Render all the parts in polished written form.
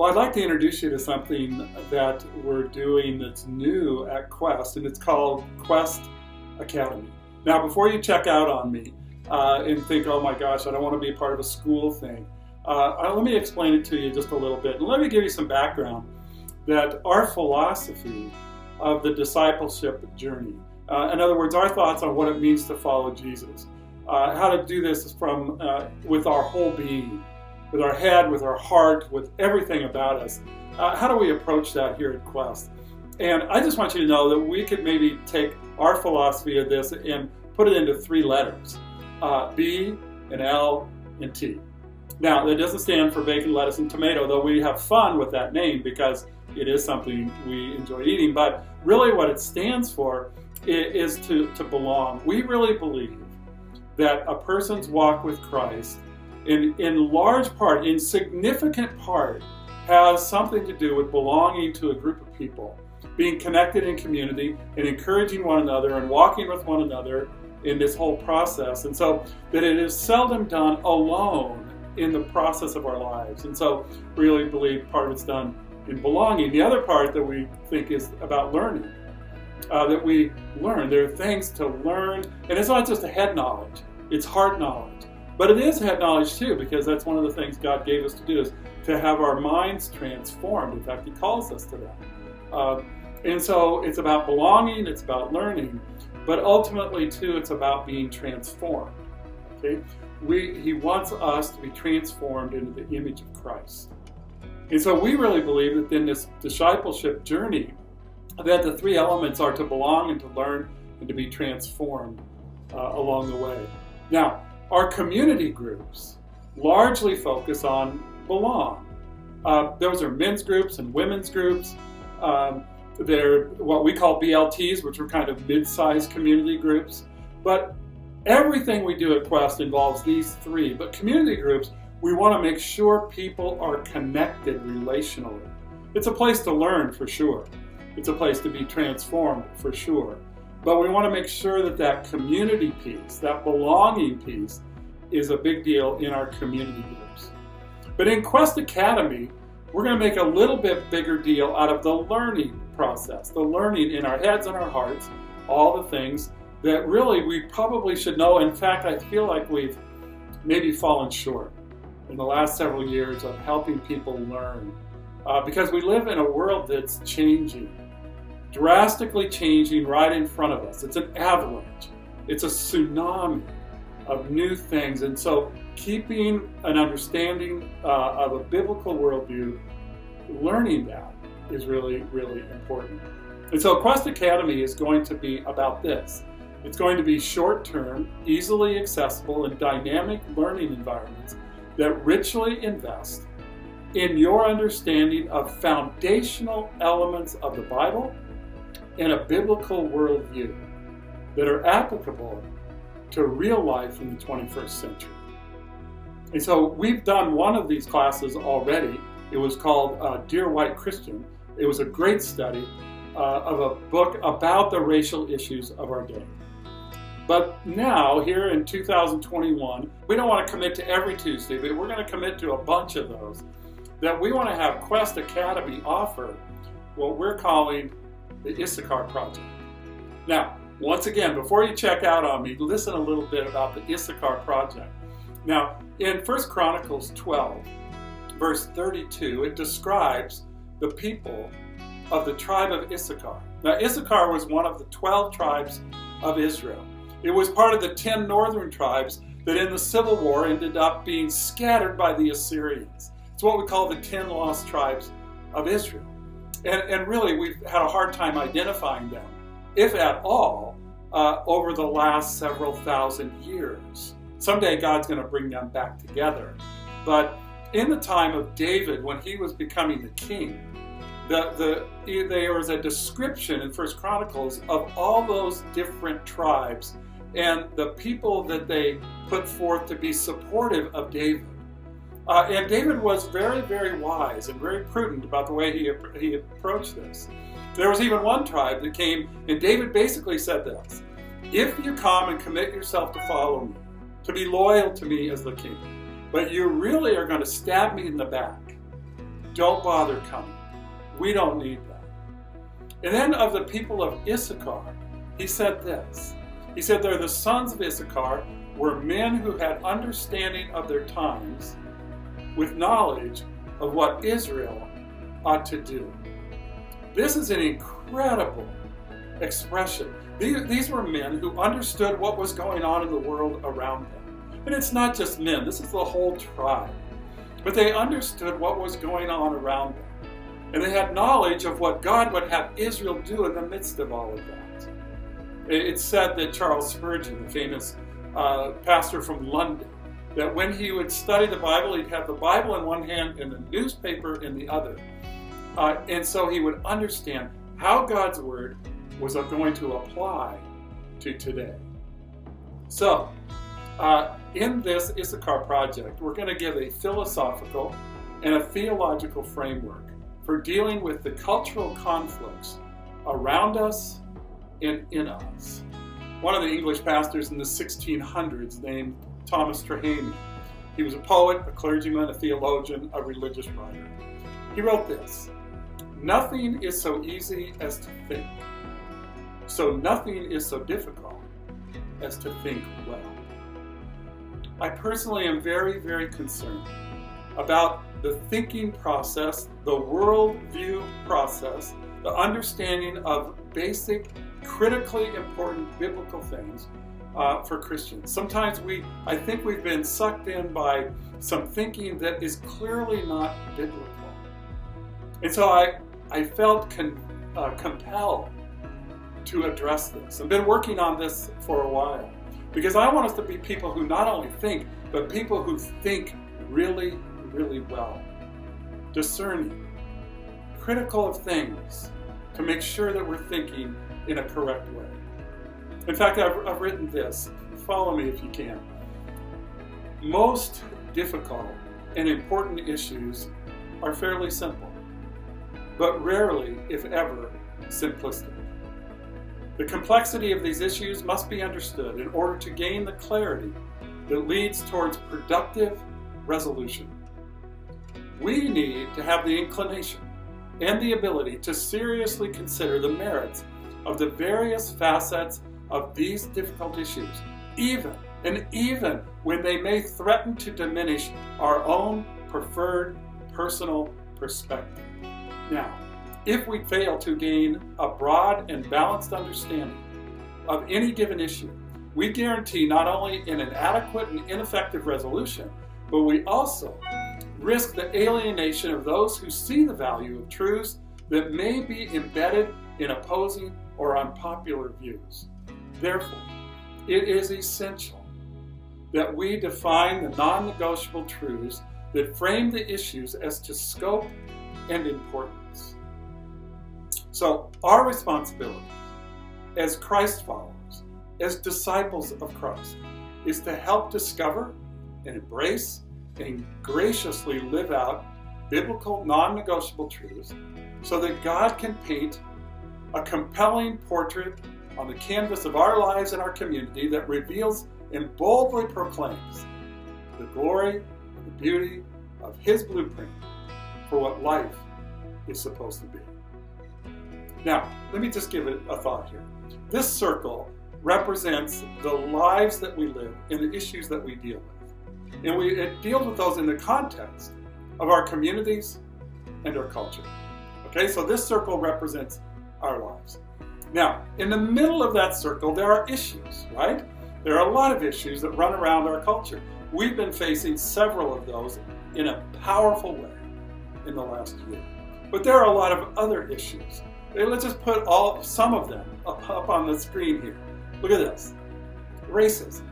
Well, I'd like to introduce you to something that we're doing that's new at Quest, and it's called Quest Academy. Now, before you check out on me and think, oh my gosh, I don't want to be a part of a school thing, let me explain it to you just a little bit. And let me give you some background that our philosophy of the discipleship journey, in other words, our thoughts on what it means to follow Jesus, how to do this from with our whole being, with our head, with our heart, with everything about us. How do we approach that here at Quest? And I just want you to know that we could maybe take our philosophy of this and put it into 3 letters, B and L and T. Now, that doesn't stand for bacon, lettuce, and tomato, though we have fun with that name because it is something we enjoy eating. But really what it stands for is to belong. We really believe that a person's walk with Christ in large part, in significant part, has something to do with belonging to a group of people, being connected in community and encouraging one another and walking with one another in this whole process. And so that it is seldom done alone in the process of our lives. And so we really believe part of it's done in belonging. The other part that we think is about learning, that we learn. There are things to learn, and it's not just a head knowledge, it's heart knowledge. But it is head knowledge too, because that's one of the things God gave us to do, is to have our minds transformed. In fact, He calls us to that. And so it's about belonging, it's about learning, but ultimately too, it's about being transformed. Okay? He wants us to be transformed into the image of Christ. And so we really believe that in this discipleship journey, that the 3 elements are to belong and to learn and to be transformed along the way. Now, our community groups largely focus on belong. Those are men's groups and women's groups. They're what we call BLTs, which are kind of mid-sized community groups. But everything we do at Quest involves these 3. But community groups, we want to make sure people are connected relationally. It's a place to learn for sure. It's a place to be transformed for sure. But we want to make sure that that community piece, that belonging piece, is a big deal in our community groups. But in Quest Academy, we're going to make a little bit bigger deal out of the learning process, the learning in our heads and our hearts, all the things that really we probably should know. In fact, I feel like we've maybe fallen short in the last several years of helping people learn, because we live in a world that's changing, drastically changing right in front of us. It's an avalanche. It's a tsunami of new things. And so keeping an understanding of a biblical worldview, learning that is really, really important. And so Quest Academy is going to be about this. It's going to be short-term, easily accessible, and dynamic learning environments that richly invest in your understanding of foundational elements of the Bible and a biblical worldview that are applicable to real life in the 21st century. And so we've done one of these classes already. It was called Dear White Christian. It was a great study of a book about the racial issues of our day. But now, here in 2021, we don't want to commit to every Tuesday, but we're going to commit to a bunch of those, that we want to have Quest Academy offer what we're calling the Issachar Project. Now, once again, before you check out on me, listen a little bit about the Issachar Project. Now, in 1 Chronicles 12, verse 32, it describes the people of the tribe of Issachar. Now, Issachar was one of the 12 tribes of Israel. It was part of the 10 northern tribes that in the Civil War ended up being scattered by the Assyrians. It's what we call the 10 lost tribes of Israel. And really, we've had a hard time identifying them, if at all, over the last several thousand years. Someday God's going to bring them back together. But in the time of David, when he was becoming the king, there was a description in 1 Chronicles of all those different tribes and the people that they put forth to be supportive of David. And David was very, very wise and very prudent about the way he approached this. There was even one tribe that came, and David basically said this: if you come and commit yourself to follow me, to be loyal to me as the king, but you really are going to stab me in the back, don't bother coming. We don't need that. And then of the people of Issachar, he said this. He said, they're the sons of Issachar were men who had understanding of their times with knowledge of what Israel ought to do. This is an incredible expression. These were men who understood what was going on in the world around them. And it's not just men, this is the whole tribe. But they understood what was going on around them. And they had knowledge of what God would have Israel do in the midst of all of that. It's said that Charles Spurgeon, the famous pastor from London, that when he would study the Bible, he'd have the Bible in one hand and the newspaper in the other. And so he would understand how God's word was going to apply to today. So, in this Issachar project, we're going to give a philosophical and a theological framework for dealing with the cultural conflicts around us and in us. One of the English pastors in the 1600s named Thomas Traherne. He was a poet, a clergyman, a theologian, a religious writer. He wrote this: "Nothing is so easy as to think, so nothing is so difficult as to think well." I personally am very, very concerned about the thinking process, the worldview process, the understanding of basic, critically important biblical things for Christians. Sometimes I think we've been sucked in by some thinking that is clearly not biblical. And so I felt compelled to address this. I've been working on this for a while because I want us to be people who not only think, but people who think really, really well. Discerning, critical of things to make sure that we're thinking in a correct way. In fact, I've written this. Follow me if you can. Most difficult and important issues are fairly simple, but rarely, if ever, simplistic. The complexity of these issues must be understood in order to gain the clarity that leads towards productive resolution. We need to have the inclination and the ability to seriously consider the merits of the various facets of these difficult issues, even when they may threaten to diminish our own preferred personal perspective. Now, if we fail to gain a broad and balanced understanding of any given issue, we guarantee not only an inadequate and ineffective resolution, but we also risk the alienation of those who see the value of truths that may be embedded in opposing or unpopular views. Therefore, it is essential that we define the non-negotiable truths that frame the issues as to scope and importance. So, our responsibility as Christ followers, as disciples of Christ, is to help discover and embrace and graciously live out biblical non-negotiable truths so that God can paint a compelling portrait on the canvas of our lives and our community that reveals and boldly proclaims the glory and the beauty of His blueprint for what life is supposed to be. Now, let me just give it a thought here. This circle represents the lives that we live and the issues that we deal with. And it deals with those in the context of our communities and our culture. Okay, so this circle represents our lives. Now, in the middle of that circle, there are issues, right? There are a lot of issues that run around our culture. We've been facing several of those in a powerful way in the last year. But there are a lot of other issues. Let's just put some of them up on the screen here. Look at this. Racism.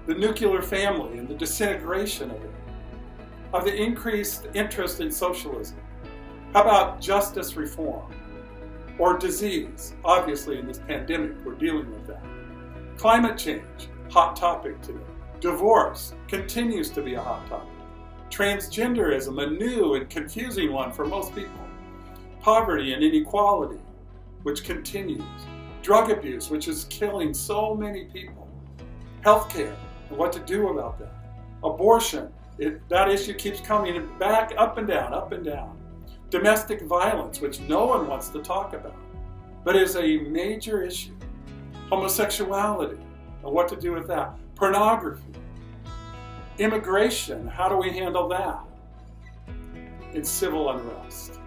The nuclear family and the disintegration of it. Of the increased interest in socialism. How about justice reform? Or disease? Obviously, in this pandemic, we're dealing with that. Climate change, hot topic today. Divorce continues to be a hot topic. Transgenderism, a new and confusing one for most people. Poverty and inequality, which continues. Drug abuse, which is killing so many people. Healthcare, and what to do about that. Abortion, That issue keeps coming back, up and down, up and down. Domestic violence, which no one wants to talk about, but is a major issue. Homosexuality, and what to do with that. Pornography. Immigration, how do we handle that? And civil unrest.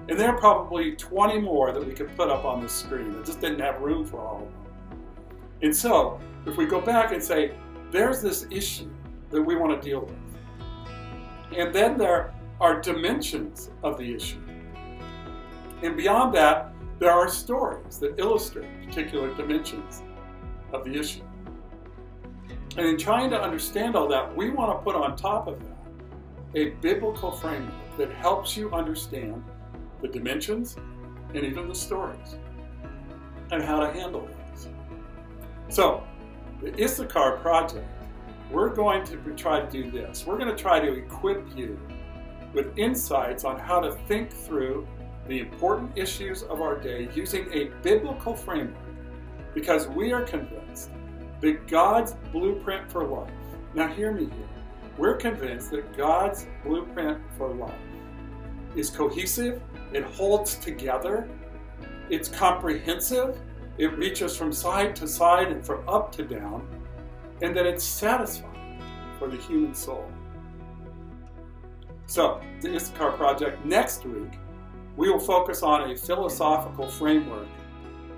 And there are probably 20 more that we could put up on the screen. It just didn't have room for all of them. And so, if we go back and say, there's this issue that we want to deal with. And then there are dimensions of the issue. And beyond that, there are stories that illustrate particular dimensions of the issue. And in trying to understand all that, we want to put on top of that a biblical framework that helps you understand the dimensions and even the stories and how to handle those. So, the Issachar project, we're going to try to do this. We're going to try to equip you with insights on how to think through the important issues of our day using a biblical framework, because we are convinced that God's blueprint for life, now hear me here, we're convinced that God's blueprint for life is cohesive, it holds together, it's comprehensive, it reaches from side to side and from up to down, and that it's satisfying for the human soul. So, the Issachar project, next week, we will focus on a philosophical framework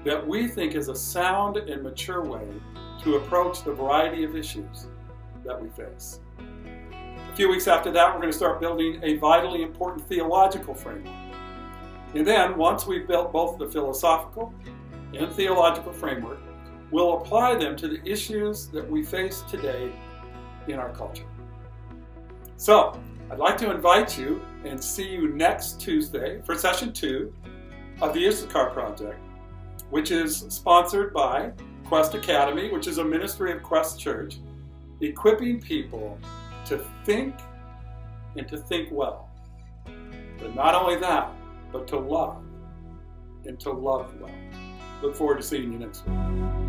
that we think is a sound and mature way to approach the variety of issues that we face. A few weeks after that, we're going to start building a vitally important theological framework. And then, once we've built both the philosophical and theological framework, we'll apply them to the issues that we face today in our culture. So, I'd like to invite you and see you next Tuesday for session 2 of the Issachar Project, which is sponsored by Quest Academy, which is a ministry of Quest Church, equipping people to think and to think well. But not only that, but to love and to love well. Look forward to seeing you next week.